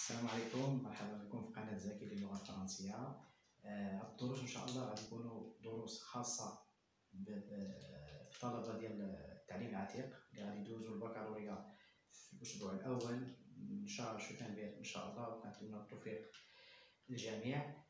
السلام عليكم، مرحبا بكم في قناة زكي للغة الفرنسية. الدروس إن شاء الله غادي يكونوا دروس خاصة بالطلبة ديال التعليم العتيق اللي غادي يدوزوا البكالوريا في الأسبوع الأول من شهر شتنبر إن شاء الله، وكنتمنى التوفيق للجميع.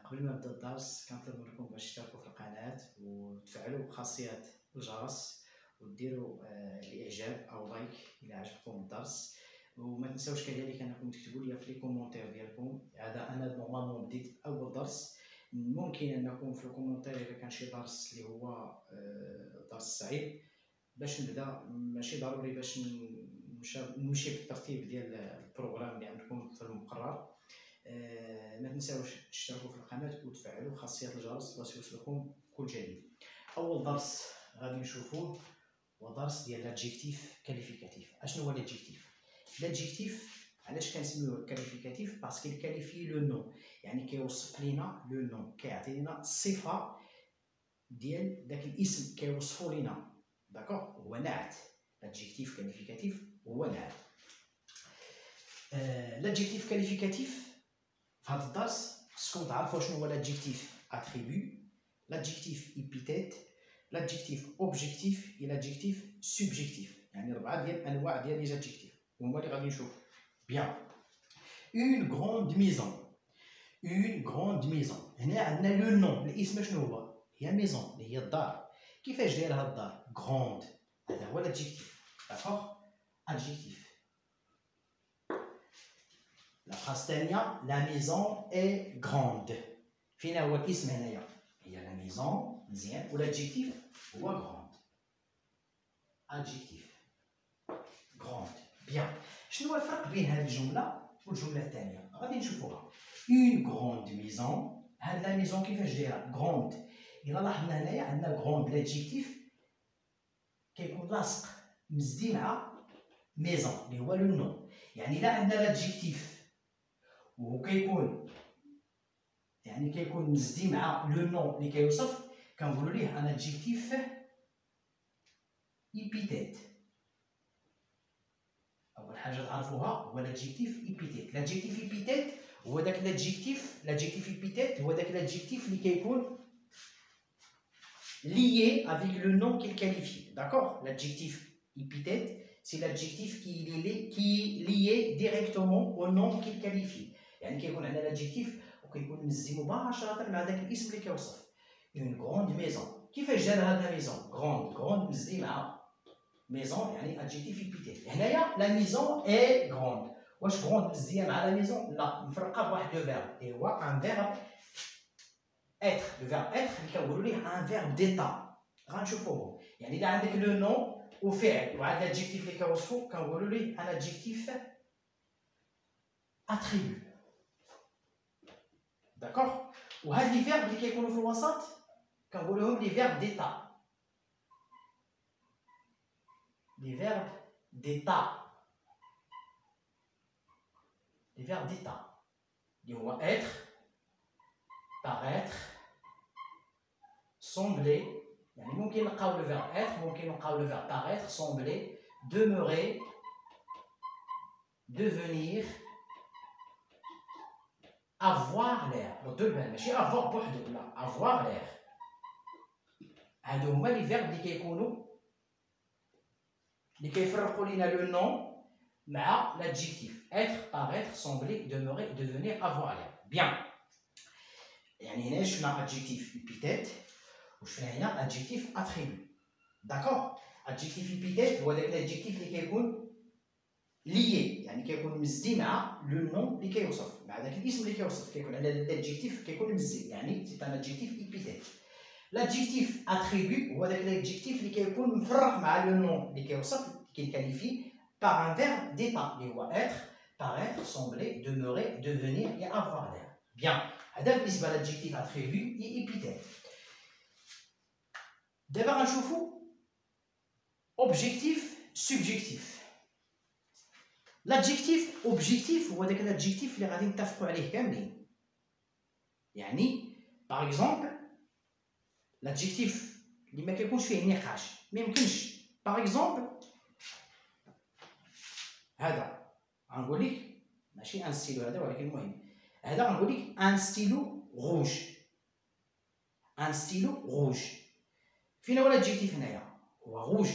قبل ما نبدا الدرس كنطلب منكم باش تشتركوا في القناة وتفعلوا بخاصية الجرس وديروا الإعجاب أو لايك إذا عجبكم الدرس، وما تنساوش كذلك انكم تكتبوا لي في لي كومونتير ديالكم. هذا انا نورمالمون بديت اول درس، ممكن انكم في الكومونتير اذا كان شي درس اللي هو درس صعيب باش نبدا، ماشي ضروري باش نمشي بالترتيب ديال البروغرام اللي عندكم في المقرر. ما تنساوش تشتركوا في القناه وتفعلوا خاصيه الجرس باش يوصلكم كل جديد. اول درس غادي نشوفوه هو درس ديال لادجيكتيف كاليفيكاتيف. اشنو هو لادجيكتيف؟ لادجيكتيف علاش كنسميوه كاليفيكاتيف؟ باسكو كاليفي لو نو، يعني كيوصف لينا لو نو، كيعطي لنا الصفه ديال داك الاسم كيوصفو لينا. داكوغ، هو نعت. لادجيكتيف كاليفيكاتيف هو نعت. لادجيكتيف كاليفيكاتيف في هذا الدرس خصكم تعرفوا شنو هو لادجيكتيف اتريبيو، لادجيكتيف ايبيتيت، لادجيكتيف اوبجيكتيف اي لادجيكتيف سوبجيكتيف. يعني 4 ديال انواع ديال لي زادجيكتيف هما اللي غادي نشوفو. بيان. اون غروند ميزون. اون غروند ميزون، هنا عندنا لو نون، الاسم شنو هو؟ هي ميزون اللي هي الدار. كيفاش دايره هاد الدار؟ غروند. هذا هو لادجيكتيف. داكوغ. ادجيكتيف. لا فراس الثانيه، لا ميزون اي غروند. فين هو الاسم هنايا؟ هي لا ميزون، مزيان، والادجيكتيف هو غروند. ادجيكتيف غروند. بيان. شنو هو الفرق بين هذه الجمله والجمله الثانيه؟ غادي نشوفوها. اون غروند ميزون، هاد لا ميزون كيفاش دايره؟ غروند. الا لاحظنا هنايا عندنا غروند لادجيكتيف كيكون لاصق مزدي مع ميزون اللي هو لو نو. يعني الا عندنا لادجيكتيف وهو كيكون مزدي مع لو نو اللي كيوصف، كنقولوا ليه ان ادجيكتيف ايبيتيت. اول حاجه تعرفوها هو لادجيكتيف ايبيتيت. لادجيكتيف ايبيتيت هو داك لادجيكتيف ايبيتيت هو داك لادجيكتيف اللي كيكون lié avec le nom qu'il qualifie. D'accord? L'adjectif épithète, c'est l'adjectif qui est lié directement au nom qu'il qualifie. يعني كيكون عندنا l'adjectif وكيكون مزي مباشرة مع داك الاسم اللي كيوصف. Une grande maison. كيفاش جا هاد لا ميزون؟ grande مزي مع ميزون، يعني adjectif épithète. هنايا لا ميزون اي grande. واش grande مزية مع لا ميزون؟ لا، مفرقة بواحد لو فيرب، اي هو ان فيرب être. Le verbe être اللي كنقولوا ليه ان فيرب ديتا. غنشوفوه. يعني الا عندك لو نو وفعل وعاد الادجيكتيف اللي كيوصفو كنقولوا ليه ان ادجيكتيف اتريبيو. داكوغ. وهاد لي فيرب اللي كيكونوا في الوسط كنقولوهم لي فيرب ديتا. لي فيرب ديتا. لي فيرب ديتا اللي هو être، paraître، sembler. يعني ممكن نلقاو لو فيرب être، ممكن نلقاو لو فيرب paraître، sembler، demeurer، devenir، avoir l'air. ردوا البال، ماشي avoir بوحدو، لا، avoir l'air. هادو هما لي فيرب اللي كيكونوا اللي كيفرقوا لينا لو نون مع لادجيكتيف. être، paraître، sembler، demeurer، devenir، avoir l'air. بيان. يعني هنا شفنا adjectif épithète وشفنا هنا adjectif attribut. داكوغ. adjectif épithète هو داك الادجيكتيف اللي كيكون lié، يعني كيكون مزدي مع لو نون اللي كيوصف، مع داك الاسم اللي كيوصف، كيكون عندنا الادجيكتيف كيكون مزدي، يعني سي ان adjectif épithète. l'adjectif attribut هو داك الادجيكتيف اللي كيكون مفرق مع لو نون اللي كيوصف، كيكاليفي par un verbe d'état اللي هو être، paraître، sembler، demeurer، devenir et avoir l'air. Bien. هذا بالنسبه للادجيكتيف اتريبيو اي ايبيتيت. دابا غنشوفو اوبجيكتيف سوبجيكتيف. لادجيكتيف اوبجيكتيف هو داك الادجيكتيف اللي غادي نتفقوا عليه كاملين. يعني باغ اكزومبل لادجيكتيف اللي ما كيكونش فيه نقاش ما يمكنش. باغ اكزومبل هذا غنقول لك ماشي ان ستيلو هذا ولكن المهم هذا غنقول لك ان ستيلو روج. ان ستيلو روج فين هو الادجيكتيف هنايا؟ هو روج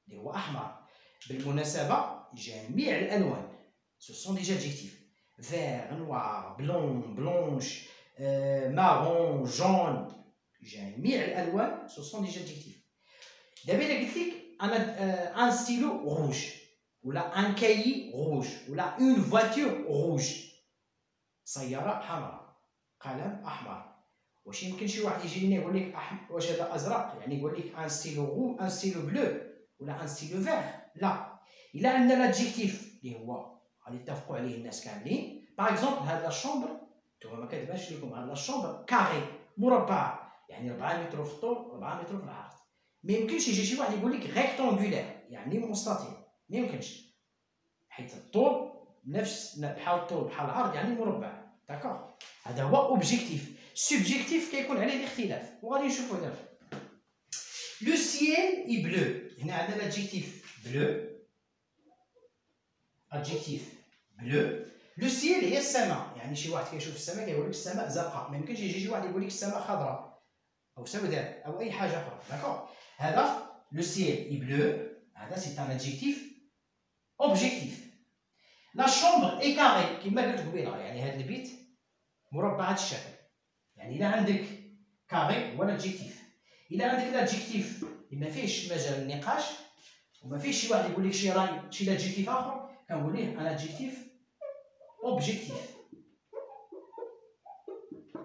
اللي هو احمر. بالمناسبه جميع الالوان سو سون ديجا ادجيكتيف، فير، نوار، بلون، بلونش، مارون، جون، جميع الالوان سو سون ديجا ادجيكتيف. دابا الا قلت لك انا ان ستيلو روج ولا ان كايي روج ولا اون فواتور روج، سياره حمراء، قلم احمر، واش يمكن شي واحد يجي لنا يقول لك واش هذا ازرق يعني يقول لك ان ستيلو رو ان ستيلو بلو ولا ان ستيلو فيغ؟ لا. الا عندنا لادجيكتيف اللي هو غادي يتفقوا عليه الناس كاملين، باغ اكزومبل هاد لا شومبر نتوما ما كتبانش لكم، هاد لا شومبر كاري مربع يعني 4 متر في الطول 4 متر في العرض. ما يمكنش يجي شي واحد يقول لك ريكتونغولير يعني مستطيل، ما يمكنش، حيت الطول نفس بحال الطول بحال العرض يعني مربع. داكوغ، هذا هو اوبجيكتيف. سوبجيكتيف كيكون عليه الاختلاف وغادي نشوفو دابا. لو سيل اي بلو، هنا عندنا لادجيكتيف بلو، ادجيكتيف بلو. لو سيل هي السماء، يعني شي واحد كيشوف السماء كيقول لك السماء زرقاء، ما يمكنش يجي شي واحد يقول لك السماء خضراء او سوداء او اي حاجه اخرى. داكوغ، هذا لو سيل اي بلو، هذا سي ان ادجيكتيف اوبجيكتيف. لا شومبر اي كاري كما قلت قبيله، يعني هذا البيت مربع هذا الشكل، يعني الا عندك كاري هو الادجيكتيف. الا عندك الادجيكتيف اللي ما فيهش مجال النقاش وما فيهش شي واحد يقول لك شي راي شي ادجيكتيف اخر، كنقول ليه ان ادجيكتيف اوبجيكتيف.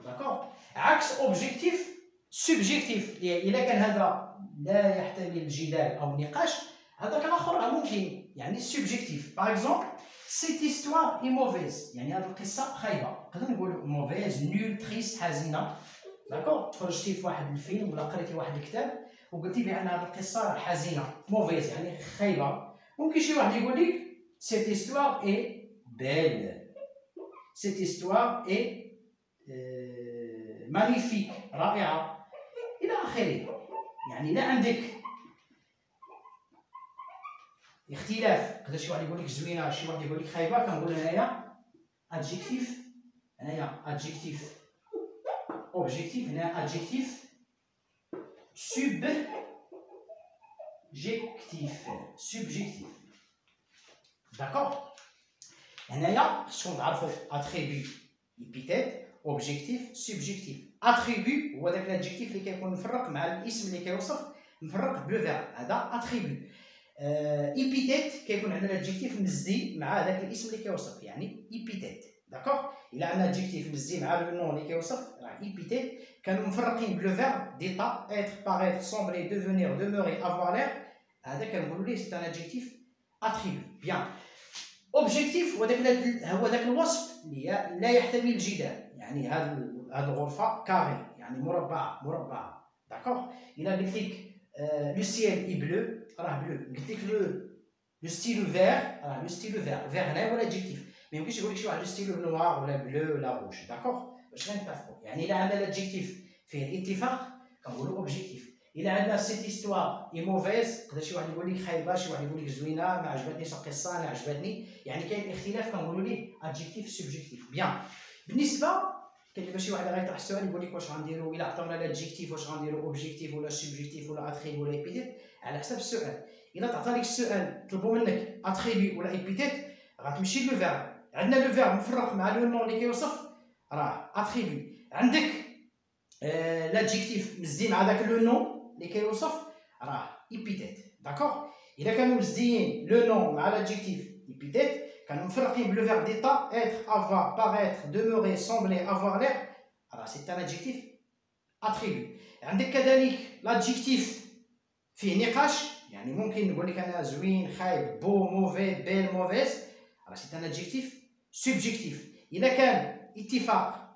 داكوغ، عكس اوبجيكتيف سوبجيكتيف، الا كان هذا لا يحتمل الجدال او النقاش، هذاك الاخر ممكن يعني سوبجيكتيف. باغ اكزومبل سيت هيستوار اي موفيز، يعني هذه القصه خايبه، نقدر نقول موفيز، نول، تريست، حزينه. داكوغ، تفرجتي في واحد الفيلم ولا قريتي واحد الكتاب وقلتي بان هذه القصه حزينه، موفيز يعني خايبه. ممكن شي واحد يقول لك سيت هيستوار اي بيل، سيت هيستوار اي مانيفيك، رائعه الى اخره. يعني لا عندك اختلاف، يقدر شي واحد يقول لك زوينه شي واحد يقول لك خايبه، كنقول هنايا ادجيكتيف، هنايا ادجيكتيف اوبجيكتيف، هنا ادجيكتيف سوبجيكتيف. سوبجيكتيف. داكوغ، هنايا خصكم تعرفوا اتريبي ايبيتيت اوبجيكتيف سوبجيكتيف. اتريبي هو داك الادجيكتيف اللي كيكون مفرق مع الاسم اللي كيوصف، مفرق بلو فير، هذا اتريبي. ايبيتيت كيكون عندنا الادجيكتيف مزدي مع هذاك الاسم اللي كيوصف، يعني ايبيتيت. داكوغ، الا عندنا ادجيكتيف مزدي مع لو نون اللي كيوصف راه ايبيتيت. كانوا مفرقين بلو فير ديتا، اتر، باغيتر، سومبلي، دوفونير، دوموري، افوار لير، هذا كنقولوا ليه سي ان ادجيكتيف اتريبي. بيان. اوبجيكتيف هو داك الوصف اللي لا يحتمل الجدال، يعني هذه الغرفه كاري يعني مربعه. داكوغ، الا قلت لك لو سيل اي بلو راه بلو، قلت لك لو ستيلو فير راه لو ستيلو فير، فير هنا هو الادجيكتيف. ما يمكنش يقول لك شي واحد لو ستيلو نوار ولا بلو ولا روج. داكوغ، باش نتفقوا. يعني الا عندنا الادجيكتيف فيه الاتفاق كنقولوا اوبجيكتيف. الا عندنا سيت هيستوار اي موفيز، يقدر شي واحد يقول لك خايبه، شي واحد يقول لك زوينه، ما عجبتنيش القصه، انا عجبتني، يعني كاين اختلاف كنقولوا ليه ادجيكتيف سوبجيكتيف. بيان. بالنسبه كاين دابا شي واحد غيطرح السؤال يقول لك واش غنديروا الا عطاونا الادجيكتيف واش غنديروا اوبجيكتيف ولا سوبجيكتيف ولا اتريبي ولا ايبيتيت؟ على حسب السؤال. الا تعطى لك السؤال طلبوا منك اتريبي ولا ايبيتيت غتمشي لو فيرب. عندنا لو فيرب مفرق مع لو نون اللي كيوصف راه اتريبي. عندك لادجيكتيف مزدي مع داك لو نون اللي كيوصف راه ايبيتيت. داكوغ، الا كانوا مزديين لو نون مع لادجيكتيف ايبيتيت كانوا مفرقين بلو فيرب ديتا، اتر، افوار، باغيتر، دوموري، سومبلي، افوار لير، راه سي ان ادجيكتيف اتريبي. عندك كذلك لادجيكتيف فيه نقاش، يعني ممكن نقول لك انا زوين، خايب، بو، موفي، بيل، موفيز، راه سي ان ادجيكتيف سوبجيكتيف. الا كان اتفاق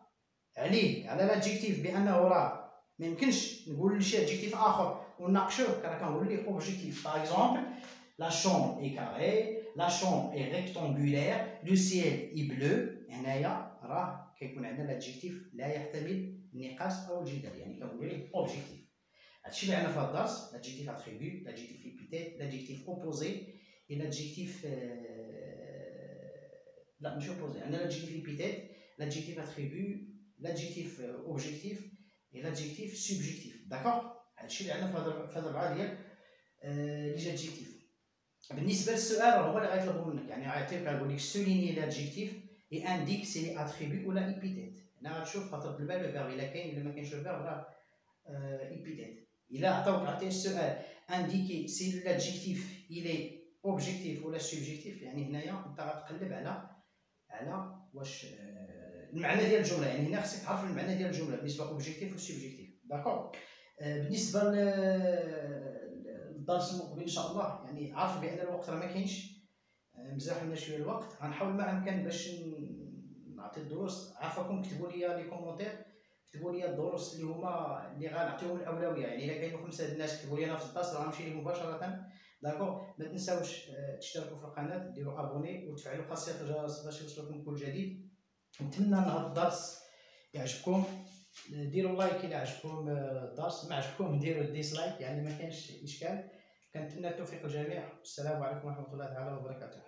عليه على لادجيكتيف بانه راه ما يمكنش نقول شي ادجيكتيف اخر ونناقشوه، راه كنقول ليه اوبجيكتيف. باغ اكزومبل لا شومبر اي كاري، لا شومبر اي ريكتونغولير، لو سيل اي بلو، هنايا راه كيكون عندنا لادجيكتيف لا يحتمل النقاش او الجدال، يعني كنقول ليه اوبجيكتيف. هادشي اللي عندنا في هاد الدرس، لادجيكتيف اتريبيو، لادجيكتيف ايبيتيت، لادجيكتيف اوبوزي، et l'adjectif لا ماشي اوبوزي. عندنا l'adjectif épithète, l'adjectif attribut, l'adjectif objectif et l'adjectif subjectif. d'accord. هادشي اللي عندنا في هاد الربعه ديال لي جادجيكتيف. بالنسبه للسؤال هو اللي غيطلبو منك، يعني غيعطيك غيقول لك سوليني لادجيكتيف اي انديك سي لي اتريبيو ولا ايبيتيت. هنا غتشوف خاطر بالبال لو فيرب الا كاين ولا ما كاينش لو فيرب راه ايبيتيت. الا عطاك السؤال انديكي سي لادجيكتيف الي اوبجيكتيف ولا سوبجيكتيف، يعني هنايا انت غتقلب على واش المعنى ديال الجمله، يعني هنا خصك تعرف المعنى ديال الجمله بالنسبه اوبجيكتيف وسوبجيكتيف. داكوغ. بالنسبه للدرس المقبل ان شاء الله، يعني عارف بان الوقت راه ما كاينش، مزاح لنا شويه الوقت، غنحاول ما امكن باش نعطي الدروس. عافاكم كتبوا لي لي كومونتير، كتبوا لي الدروس اللي هما اللي غنعطيهم الاولويه، يعني الا كاينوا 5 الناس كتبوا لي نفس الدرس راه غنمشي لهم مباشره. داكوغ. ما تنساوش تشتركوا في القناه، ديروا ابوني وتفعلوا خاصيه الجرس باش يوصلكم كل جديد. نتمنى ان هذا الدرس يعجبكم، ديروا لايك الى عجبكم الدرس، ما عجبكم ديروا ديسلايك، يعني ما كاينش اشكال. كنتمنى التوفيق للجميع. السلام عليكم ورحمه الله تعالى وبركاته.